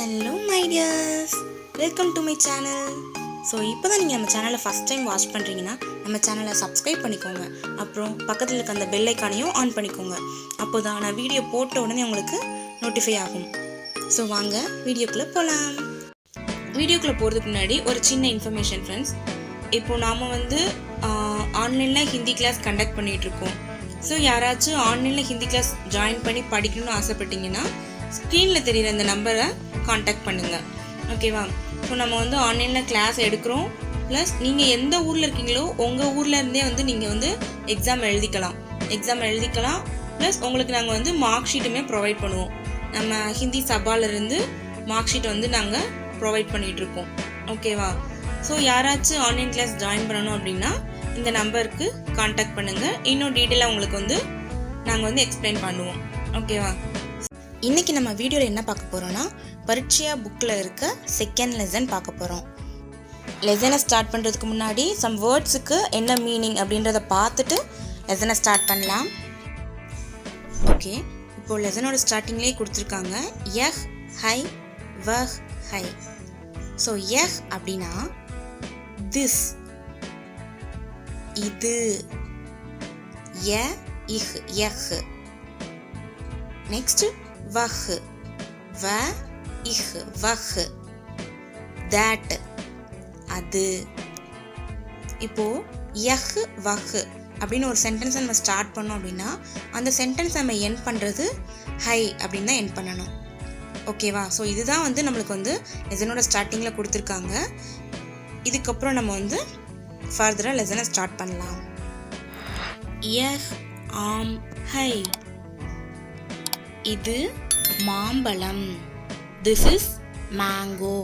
Hello my dears, welcome to my channel. So இப்போ தான் நீங்கள் நம்ம சேனலை ஃபஸ்ட் டைம் வாட்ச் பண்ணுறீங்கன்னா நம்ம சேனலை சப்ஸ்கிரைப் பண்ணிக்கோங்க. அப்புறம் பக்கத்தில் இருக்க அந்த பெல் ஐக்கானையும் ஆன் பண்ணிக்கோங்க. அப்போ தான் நான் வீடியோ போட்ட உடனே உங்களுக்கு நோட்டிஃபை ஆகும். ஸோ வாங்க வீடியோக்குள்ளே போகலாம். வீடியோக்குள்ளே போகிறதுக்கு முன்னாடி ஒரு சின்ன இன்ஃபர்மேஷன் ஃப்ரெண்ட்ஸ். இப்போது நாம் ஆன்லைனில் ஹிந்தி கிளாஸ் கண்டக்ட் பண்ணிகிட்ருக்கோம். ஸோ யாராச்சும் ஆன்லைனில் ஹிந்தி கிளாஸ் ஜாயின் பண்ணி படிக்கணும்னு ஆசைப்பட்டீங்கன்னா ஸ்க்ரீனில் தெரிகிற இந்த நம்பரை காண்டாக்ட் பண்ணுங்கள். ஓகேவா? ஸோ நம்ம ஆன்லைனில் கிளாஸ் எடுக்கிறோம். ப்ளஸ் நீங்கள் எந்த ஊரில் இருக்கீங்களோ உங்கள் ஊரில் இருந்தே நீங்கள் எக்ஸாம் எழுதிக்கலாம். ப்ளஸ் உங்களுக்கு நாங்கள் மார்க் ஷீட்டுமே ப்ரொவைட் பண்ணுவோம். நம்ம ஹிந்தி சபாலிருந்து மார்க் ஷீட் நாங்கள் ப்ரொவைட் பண்ணிகிட்ருக்கோம். ஓகேவா? ஸோ யாராச்சும் ஆன்லைன் கிளாஸ் ஜாயின் பண்ணணும் அப்படின்னா இந்த நம்பருக்கு காண்டாக்ட் பண்ணுங்கள். இன்னும் டீட்டெயிலாக உங்களுக்கு நாங்கள் எக்ஸ்பிளைன் பண்ணுவோம். ஓகேவா? இன்றைக்கி நம்ம வீடியோவில் என்ன பார்க்க போகிறோன்னா பரிட்சையா புக்கில் இருக்க செகண்ட் லெசன் பார்க்க போகிறோம். லெசனை ஸ்டார்ட் பண்ணுறதுக்கு முன்னாடி சம் வேர்ட்ஸுக்கு என்ன மீனிங் அப்படின்றத பார்த்துட்டு லெசனை ஸ்டார்ட் பண்ணலாம். ஓகே, இப்போது லெசனோட ஸ்டார்டிங்லேயே கொடுத்துருக்காங்க யஹ் ஹை வஹ் ஹை. ஸோ யஹ் அப்படின்னா திஸ், இது, ய இஹ் யஹ். நெக்ஸ்ட் வஹ், வ இஹ் வஹ். தட், அது. இப்போ யஹ் வஹ் அப்படின்னு ஒரு சென்டென்ஸை நம்ம ஸ்டார்ட் பண்ணோம் அப்படின்னா அந்த சென்டென்ஸ் நம்ம எண்ட் பண்ணுறது ஹை அப்படின்னு தான் எண்ட் பண்ணணும். ஓகேவா? ஸோ இதுதான் நம்மளுக்கு லெசனோட ஸ்டார்டிங்கில் கொடுத்துருக்காங்க. இதுக்கப்புறம் நம்ம ஃபர்தராக லெசனை ஸ்டார்ட் பண்ணலாம். யஹ் ஆம் ஹை, இது மாம்பழம். This is mango.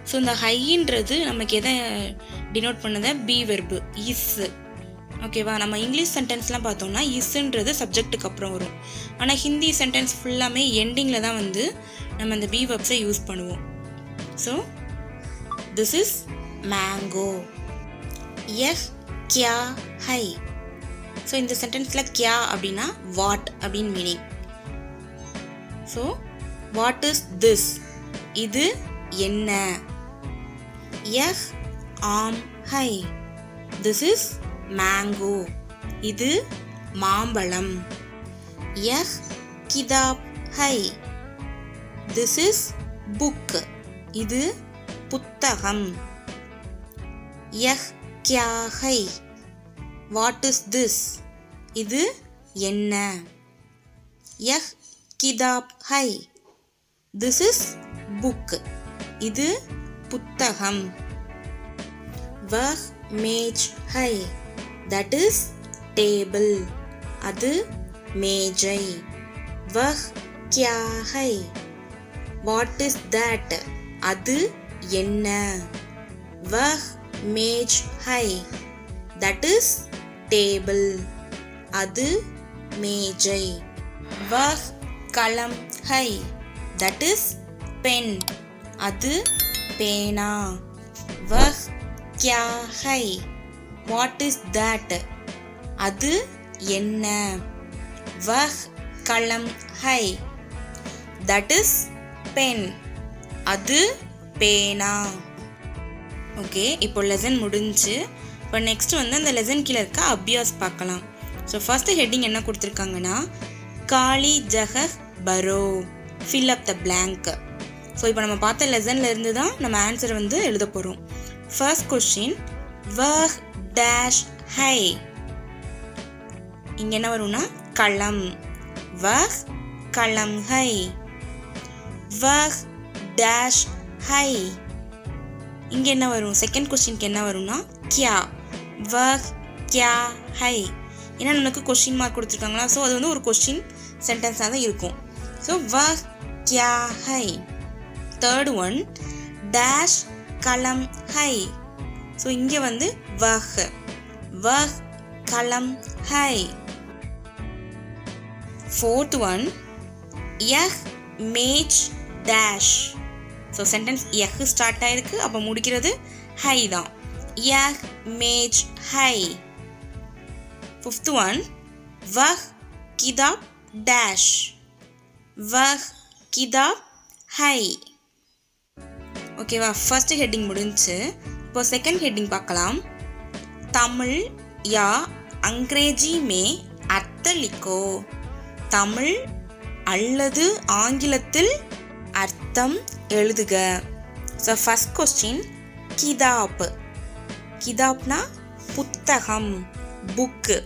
ஸோ இந்த ஹைன்றது நமக்கு எதை டினோட் பண்ணதை பி வெர்பு இஸ். ஓகேவா? நம்ம இங்கிலீஷ் சென்டென்ஸ்லாம் பார்த்தோம்னா இஸ்ன்றது சப்ஜெக்ட்டுக்கு அப்புறம் வரும். ஆனால் ஹிந்தி சென்டென்ஸ் ஃபுல்லாமே எண்டிங்கில் தான் நம்ம அந்த பி வெர்ப்ஸை யூஸ் பண்ணுவோம். So this is mango. யஹ் கியா ஹை. ஸோ இந்த சென்டென்ஸில் கியா அப்படின்னா வாட் அப்படின்னு meaning. So what is this, இது என்ன. யஹ் ஆம் ஹை, திஸ் இஸ் மேங்கோ, இது மாம்பழம். யஹ் கிதாப் ஹை, திஸ் இஸ் புக், இது புத்தகம். யஹ் கியா ஹை, வாட் இஸ் திஸ், இது என்ன. யஹ் கிதாப் ஹை, திஸ் இஸ் புக், இது புத்தகம். வஹ் மேஜ் ஹை, தட் இஸ் டேபிள், அது மேஜை. வஹ் கியா ஹை, வாட் இஸ் தட், அது என்ன. வஹ் மேஜ் ஹை, தட் இஸ் டேபிள், அது மேஜை. வஹ் கலம் ஹை, தட் இஸ் பென், அது பேனா. வஹ் கியா ஹை, வாட் இஸ் தட், அது என்ன. வஹ் கலம் ஹை, தட் இஸ் பென், அது பேனா. ஓகே, இப்போ லெசன் முடிஞ்சு. இப்போ நெக்ஸ்ட் அந்த லெசன் கீழே இருக்க அபியாஸ் பார்க்கலாம். ஸோ ஃபர்ஸ்ட் ஹெட்டிங் என்ன கொடுத்துருக்காங்கன்னா காலி ஜஹஹ் பரோ, fill up the blank. So இப்போ நம்ம பார்த்த லெசனில் இருந்து தான் நம்ம ஆன்சர் எழுத போகிறோம். ஃபர்ஸ்ட் கொஸ்டின் வஹ் டேஷ் ஹை. இங்கே என்ன வரும்னா களம். வஹ் களம் ஹை. வஹ் டேஷ் ஹை. இங்கே என்ன வரும்? செகண்ட் கொஸ்டினுக்கு என்ன வரும்னா கியா. வஹ் கியா ஹை. ஏன்னா நமக்கு கொஸ்டின் மார்க் கொடுத்துருக்காங்களா, ஸோ அது ஒரு கொஸ்டின் சென்டென்ஸாக தான் இருக்கும். ஸோ வஹ் கியா ஹை. தேர்ட் ஒன் டேஷ் கலம் ஹை. ஸோ இங்கே வஹ். வஹ் கலம் ஹை. ஃபோர்த் ஒன் யஹ் மேஜ் டேஷ். ஸோ சென்டென்ஸ் யஹ் ஸ்டார்ட் ஆகிருக்கு, அப்போ முடிக்கிறது ஹை தான். யஹ் மேஜ் ஹை. ஃபிஃப்த் ஒன் வஹ் கிதாப் டேஷ். வஹ் கிதாப் ஹை. ஓகேவா, ஃபர்ஸ்ட் ஹெட்டிங் முடிஞ்சு. இப்போ செகண்ட் ஹெட்டிங் பார்க்கலாம். தமிழ் या अंग्रेजी में अर्थ लिखो. தமிழ் அல்லது ஆங்கிலத்தில் அர்த்தம் எழுதுக. ஸோ ஃபர்ஸ்ட் கொஸ்டின் கிதாப். கிதாப்னா புத்தகம், புக்கு.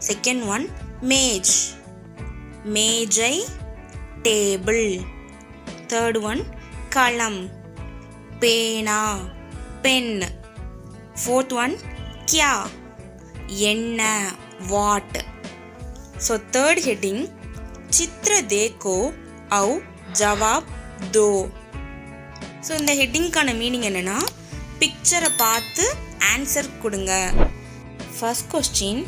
செகண்ட் ஒன் மேஜ், மேஜை, டேபிள். தேர்ட் ஒன் கலம், பேனா, பென். ஃபோர்த் ஒன் கியா, என்ன, வாட். ஸோ தேர்ட் ஹெட்டிங் சித்திர தேக்கோ அவு ஜவாப் தோ. ஸோ இந்த ஹெட்டிங்க்கான மீனிங் என்னென்னா பிக்சரை பார்த்து ஆன்சர் கொடுங்க. ஃபர்ஸ்ட் கொஸ்டின்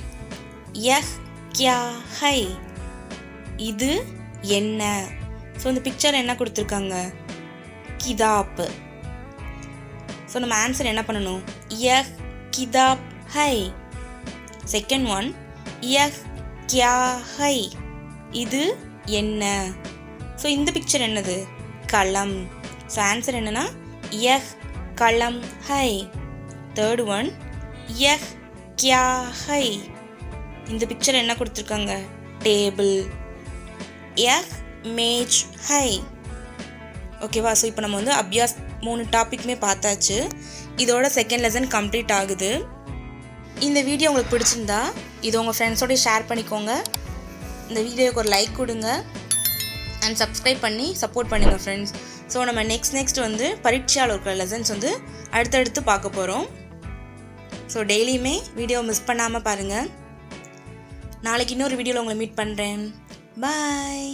யஹ் கியா ஹை, இது என்ன. ஸோ இந்த பிக்சர் என்ன கொடுத்துருக்காங்க, கிதாப். ஸோ நம்ம ஆன்சர் என்ன பண்ணணும், யஹ் கிதாப் ஹை. செகண்ட் ஒன் யஹ் கியா ஹை, இது என்ன. ஸோ இந்த பிக்சர் என்னது, கலம். ஸோ ஆன்சர் என்னன்னா யஹ் கலம் ஹை. தேர்ட் ஒன் யஹ் கியா ஹை, இந்த பிக்சர் என்ன கொடுத்துருக்காங்க, டேபிள். யஹ் மேஜ் ஹை. ஓகேவா. ஸோ இப்போ நம்ம வந்து அபியாஸ் 3 டாபிக்குமே பார்த்தாச்சு. இதோட செகண்ட் லெசன் கம்ப்ளீட் ஆகுது. இந்த வீடியோ உங்களுக்கு பிடிச்சிருந்தா இது உங்கள் ஃப்ரெண்ட்ஸோட ஷேர் பண்ணிக்கோங்க. இந்த வீடியோவுக்கு ஒரு லைக் கொடுங்க அண்ட் சப்ஸ்கிரைப் பண்ணி சப்போர்ட் பண்ணுங்கள் ஃப்ரெண்ட்ஸ். ஸோ நம்ம நெக்ஸ்ட் வந்து பரீட்சையால் இருக்கிற லெசன்ஸ் வந்து அடுத்தடுத்து பார்க்க போகிறோம். ஸோ டெய்லியுமே வீடியோ மிஸ் பண்ணாமல் பாருங்கள். நாளைக்கு இன்னொரு வீடியோவில் உங்களை மீட் பண்ணுறேன். பாய்.